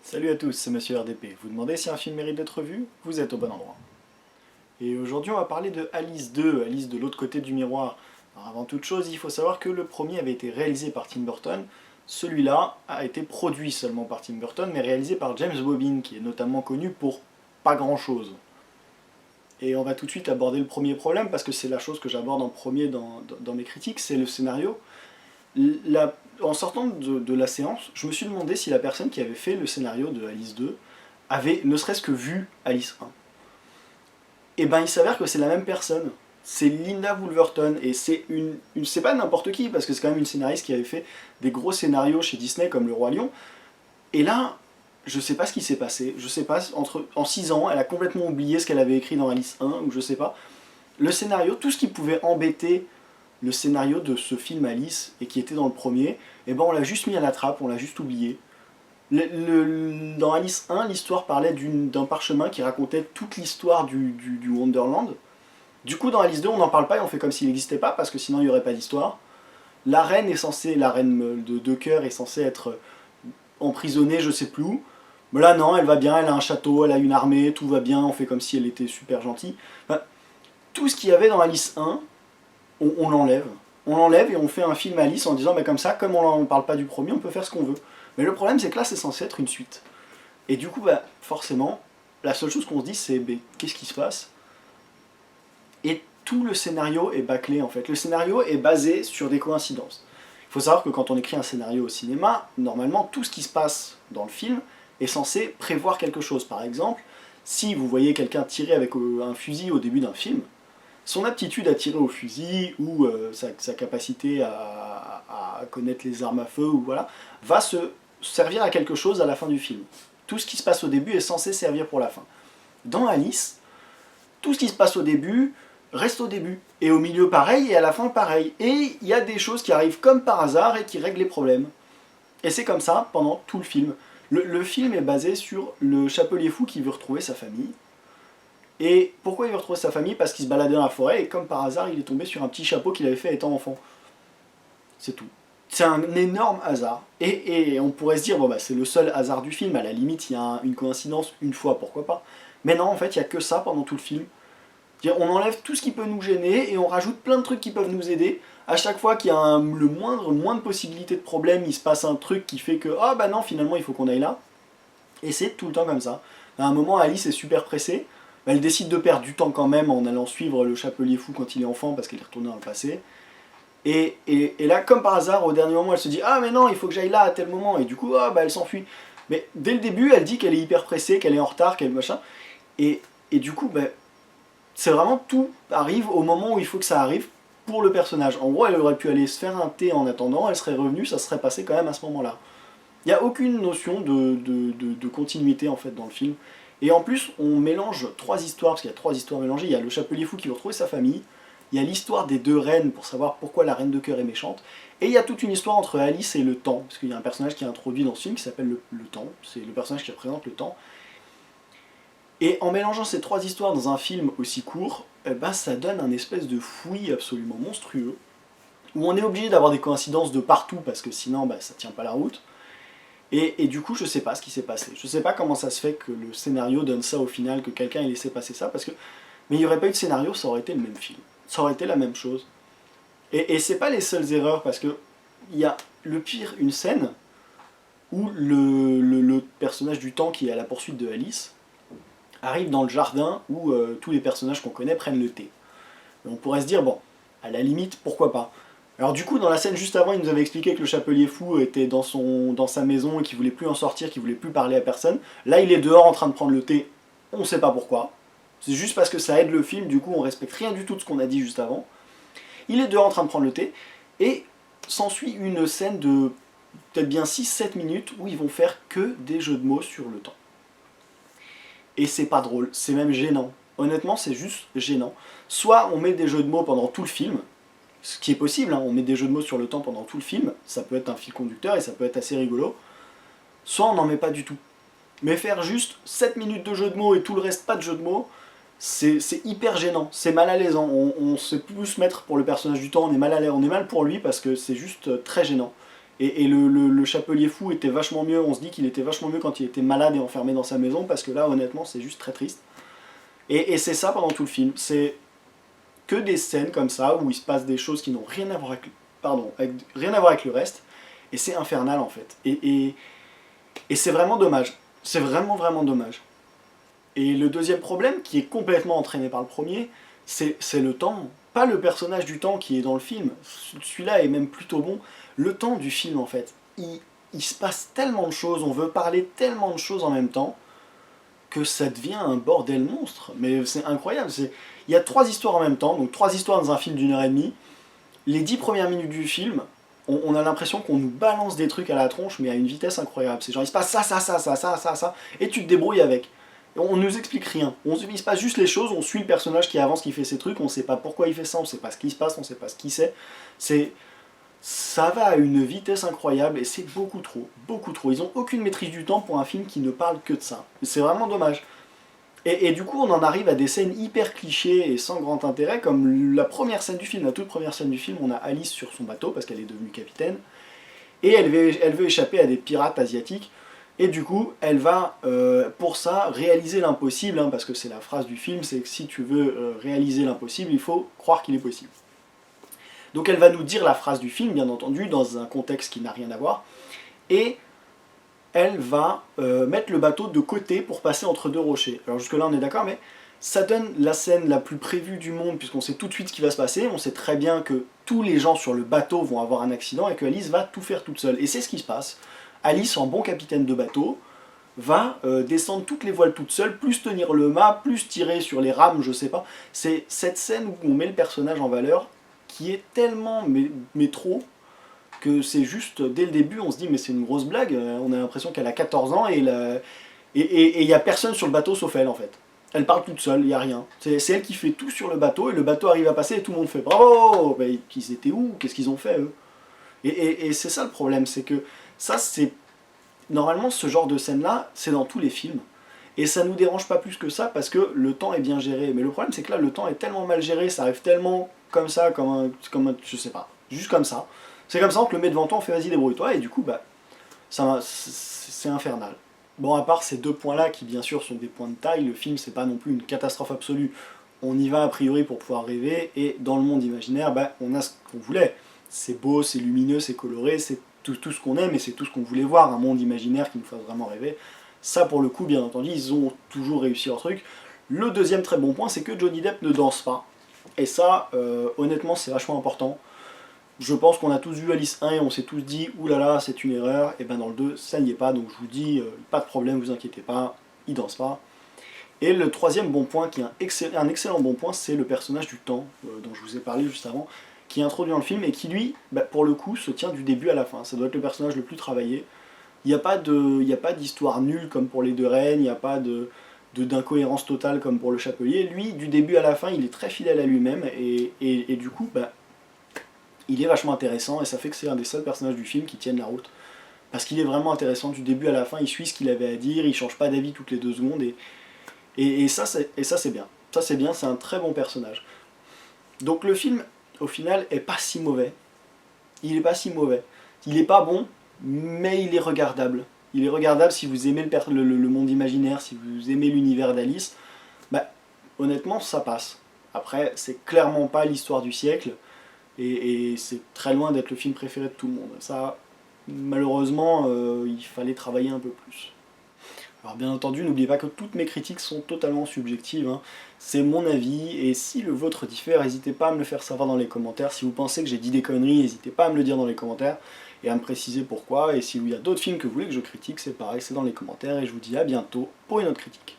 Salut à tous, c'est Monsieur RDP. Vous demandez si un film mérite d'être vu? Vous êtes au bon endroit. Et aujourd'hui, on va parler de Alice 2, Alice de l'autre côté du miroir. Alors, avant toute chose, il faut savoir que le premier avait été réalisé par Tim Burton. Celui-là a été produit seulement par Tim Burton, mais réalisé par James Bobin, qui est notamment connu pour pas grand-chose. Et on va tout de suite aborder le premier problème, parce que c'est la chose que j'aborde en premier dans mes critiques, c'est le scénario. En sortant de la séance, je me suis demandé si la personne qui avait fait le scénario de Alice 2 avait ne serait-ce que vu Alice 1. Et ben il s'avère que c'est la même personne. C'est Linda Woolverton, et c'est pas n'importe qui, parce que c'est quand même une scénariste qui avait fait des gros scénarios chez Disney comme Le Roi Lion. Et là, je sais pas ce qui s'est passé, je sais pas, en 6 ans, elle a complètement oublié ce qu'elle avait écrit dans Alice 1, ou je sais pas. Le scénario, tout ce qui pouvait embêter le scénario de ce film Alice, et qui était dans le premier, et ben on l'a juste mis à la trappe, on l'a juste oublié. Dans Alice 1, l'histoire parlait d'un parchemin qui racontait toute l'histoire du Wonderland. Du coup, dans Alice 2, on n'en parle pas et on fait comme s'il n'existait pas, parce que sinon il n'y aurait pas d'histoire. La reine la reine de cœur est censée être emprisonnée, je sais plus où. Mais là, non, elle va bien, elle a un château, elle a une armée, tout va bien, on fait comme si elle était super gentille. Enfin, tout ce qu'il y avait dans Alice 1, on l'enlève. On l'enlève et on fait un film Alice en disant, bah, comme ça, comme on ne parle pas du premier, on peut faire ce qu'on veut. Mais le problème, c'est que là, c'est censé être une suite. Et du coup, bah, forcément, la seule chose qu'on se dit, c'est bah, qu'est-ce qui se passe? Et tout le scénario est bâclé, en fait. Le scénario est basé sur des coïncidences. Il faut savoir que quand on écrit un scénario au cinéma, normalement, tout ce qui se passe dans le film est censé prévoir quelque chose. Par exemple, si vous voyez quelqu'un tirer avec un fusil au début d'un film, son aptitude à tirer au fusil ou sa capacité à connaître les armes à feu ou voilà, va se servir à quelque chose à la fin du film. Tout ce qui se passe au début est censé servir pour la fin. Dans Alice, tout ce qui se passe au début reste au début. Et au milieu pareil, et à la fin pareil. Et il y a des choses qui arrivent comme par hasard et qui règlent les problèmes. Et c'est comme ça pendant tout le film. Le film est basé sur le chapelier fou qui veut retrouver sa famille. Et pourquoi il veut retrouver sa famille? Parce qu'il se baladait dans la forêt et comme par hasard, il est tombé sur un petit chapeau qu'il avait fait étant enfant. C'est tout. C'est un énorme hasard. Et on pourrait se dire, bon bah c'est le seul hasard du film, à la limite il y a une coïncidence une fois, pourquoi pas. Mais non, en fait, il n'y a que ça pendant tout le film. On enlève tout ce qui peut nous gêner et on rajoute plein de trucs qui peuvent nous aider. À chaque fois qu'il y a le moindre possibilité de problème, il se passe un truc qui fait que, ah bah non, finalement il faut qu'on aille là. Et c'est tout le temps comme ça. À un moment, Alice est super pressée. Elle décide de perdre du temps quand même en allant suivre le chapelier fou quand il est enfant parce qu'elle est retournée dans le passé. Et là, comme par hasard, au dernier moment, elle se dit ah mais non, il faut que j'aille là à tel moment. Et du coup, ah, bah, elle s'enfuit. Mais dès le début, elle dit qu'elle est hyper pressée, qu'elle est en retard, qu'elle machin. Et du coup, bah, c'est vraiment tout arrive au moment où il faut que ça arrive pour le personnage. En gros, elle aurait pu aller se faire un thé en attendant, elle serait revenue, ça serait passé quand même à ce moment-là. Il n'y a aucune notion de continuité en fait dans le film. Et en plus, on mélange 3 histoires, parce qu'il y a 3 histoires mélangées. Il y a le chapelier fou qui veut retrouver sa famille, il y a l'histoire des 2 reines pour savoir pourquoi la reine de cœur est méchante, et il y a toute une histoire entre Alice et le temps, parce qu'il y a un personnage qui est introduit dans ce film qui s'appelle le temps, c'est le personnage qui représente le temps. Et en mélangeant ces 3 histoires dans un film aussi court, bah, ça donne un espèce de fouillis absolument monstrueux, où on est obligé d'avoir des coïncidences de partout, parce que sinon bah, ça tient pas la route. Et du coup, je sais pas ce qui s'est passé. Je sais pas comment ça se fait que le scénario donne ça au final, que quelqu'un ait laissé passer ça, parce que... Mais il n'y aurait pas eu de scénario, ça aurait été le même film. Ça aurait été la même chose. Et c'est pas les seules erreurs, parce que il y a le pire, une scène où le personnage du temps qui est à la poursuite de Alice arrive dans le jardin où tous les personnages qu'on connaît prennent le thé. Et on pourrait se dire, bon, à la limite, pourquoi pas. Alors du coup, dans la scène juste avant, il nous avait expliqué que le chapelier fou était dans sa maison et qu'il voulait plus en sortir, qu'il voulait plus parler à personne. Là, il est dehors en train de prendre le thé, on sait pas pourquoi. C'est juste parce que ça aide le film, du coup on respecte rien du tout de ce qu'on a dit juste avant. Il est dehors en train de prendre le thé, et s'ensuit une scène de peut-être bien 6-7 minutes où ils vont faire que des jeux de mots sur le temps. Et c'est pas drôle, c'est même gênant. Honnêtement, c'est juste gênant. Soit on met des jeux de mots pendant tout le film, ce qui est possible, hein, on met des jeux de mots sur le temps pendant tout le film, ça peut être un fil conducteur et ça peut être assez rigolo, soit on n'en met pas du tout. Mais faire juste 7 minutes de jeu de mots et tout le reste pas de jeu de mots, c'est hyper gênant, c'est mal à l'aise, on sait plus se mettre pour le personnage du temps, on est mal pour lui parce que c'est juste très gênant. Et le Chapelier Fou était vachement mieux, on se dit qu'il était vachement mieux quand il était malade et enfermé dans sa maison, parce que là, honnêtement, c'est juste très triste. Et c'est ça pendant tout le film, c'est que des scènes comme ça, où il se passe des choses qui n'ont rien à voir avec, rien à voir avec le reste, et c'est infernal en fait. Et c'est vraiment dommage, c'est vraiment dommage. Et le deuxième problème, qui est complètement entraîné par le premier, c'est le temps. Pas le personnage du temps qui est dans le film, celui-là est même plutôt bon. Le temps du film, en fait, il se passe tellement de choses, on veut parler tellement de choses en même temps, que ça devient un bordel monstre. Mais c'est incroyable. Il y a 3 histoires en même temps, donc 3 histoires dans un film d'1 h 30. Les 10 premières minutes du film, on a l'impression qu'on nous balance des trucs à la tronche, mais à une vitesse incroyable. C'est genre, il se passe ça, et tu te débrouilles avec. On nous explique rien. Il se passe juste les choses, on suit le personnage qui avance, qui fait ses trucs, on sait pas pourquoi il fait ça, on sait pas ce qui se passe, on sait pas ce qu'il sait. Ça va à une vitesse incroyable et c'est beaucoup trop, beaucoup trop. Ils ont aucune maîtrise du temps pour un film qui ne parle que de ça. C'est vraiment dommage. Et du coup, on en arrive à des scènes hyper clichés et sans grand intérêt, comme la première scène du film, la toute première scène du film, on a Alice sur son bateau, parce qu'elle est devenue capitaine, et elle veut échapper à des pirates asiatiques, et du coup, elle va, pour ça, réaliser l'impossible, hein, parce que c'est la phrase du film, c'est que si tu veux réaliser l'impossible, il faut croire qu'il est possible. Donc elle va nous dire la phrase du film, bien entendu, dans un contexte qui n'a rien à voir, et elle va mettre le bateau de côté pour passer entre 2 rochers. Alors jusque là on est d'accord, mais ça donne la scène la plus prévue du monde, puisqu'on sait tout de suite ce qui va se passer, on sait très bien que tous les gens sur le bateau vont avoir un accident et que Alice va tout faire toute seule. Et c'est ce qui se passe. Alice, en bon capitaine de bateau, va descendre toutes les voiles toute seule, plus tenir le mât, plus tirer sur les rames, je sais pas. C'est cette scène où on met le personnage en valeur, qui est tellement, mais trop, que c'est juste, dès le début, on se dit mais c'est une grosse blague, on a l'impression qu'elle a 14 ans et il n'y a personne sur le bateau sauf elle en fait. Elle parle toute seule, il n'y a rien. C'est elle qui fait tout sur le bateau et le bateau arrive à passer et tout le monde fait bravo. Mais ils étaient où? Qu'est-ce qu'ils ont fait eux? Et c'est ça le problème, c'est que ça c'est... Normalement ce genre de scène là, c'est dans tous les films. Et ça nous dérange pas plus que ça parce que le temps est bien géré. Mais le problème c'est que là le temps est tellement mal géré, ça arrive tellement comme ça, comme un je sais pas, juste comme ça. C'est comme ça, on te le met devant toi, on fait vas-y débrouille-toi, et du coup, bah, c'est infernal. Bon, à part ces 2 points-là, qui bien sûr sont des points de taille, le film c'est pas non plus une catastrophe absolue. On y va a priori pour pouvoir rêver, et dans le monde imaginaire, bah, on a ce qu'on voulait. C'est beau, c'est lumineux, c'est coloré, c'est tout ce qu'on aime, et c'est tout ce qu'on voulait voir, un monde imaginaire qui nous fasse vraiment rêver. Ça, pour le coup, bien entendu, ils ont toujours réussi leur truc. Le deuxième très bon point, c'est que Johnny Depp ne danse pas. Et ça, honnêtement, c'est vachement important. Je pense qu'on a tous vu Alice 1 et on s'est tous dit « oulala, c'est une erreur », et ben dans le 2, ça n'y est pas, donc je vous dis, pas de problème, vous inquiétez pas, il danse pas. Et le troisième bon point, qui est un excellent bon point, c'est le personnage du temps, dont je vous ai parlé juste avant, qui est introduit dans le film et qui lui, bah, pour le coup, se tient du début à la fin. Ça doit être le personnage le plus travaillé. Il n'y a pas d'histoire nulle comme pour les 2 reines, il n'y a pas d'incohérence totale comme pour le Chapelier. Lui, du début à la fin, il est très fidèle à lui-même, et du coup, bah, il est vachement intéressant, et ça fait que c'est un des seuls personnages du film qui tiennent la route. Parce qu'il est vraiment intéressant du début à la fin, il suit ce qu'il avait à dire, il change pas d'avis toutes les 2 secondes, et ça c'est bien. Ça c'est bien, c'est un très bon personnage. Donc le film, au final, est pas si mauvais. Il est pas si mauvais. Il est pas bon, mais il est regardable. Il est regardable si vous aimez le monde imaginaire, si vous aimez l'univers d'Alice. Bah, honnêtement, ça passe. Après, c'est clairement pas l'histoire du siècle, et c'est très loin d'être le film préféré de tout le monde. Ça, malheureusement, il fallait travailler un peu plus. Alors bien entendu, n'oubliez pas que toutes mes critiques sont totalement subjectives, hein. C'est mon avis, et si le vôtre diffère, n'hésitez pas à me le faire savoir dans les commentaires. Si vous pensez que j'ai dit des conneries, n'hésitez pas à me le dire dans les commentaires, et à me préciser pourquoi. Et s'il y a d'autres films que vous voulez que je critique, c'est pareil, c'est dans les commentaires, et je vous dis à bientôt pour une autre critique.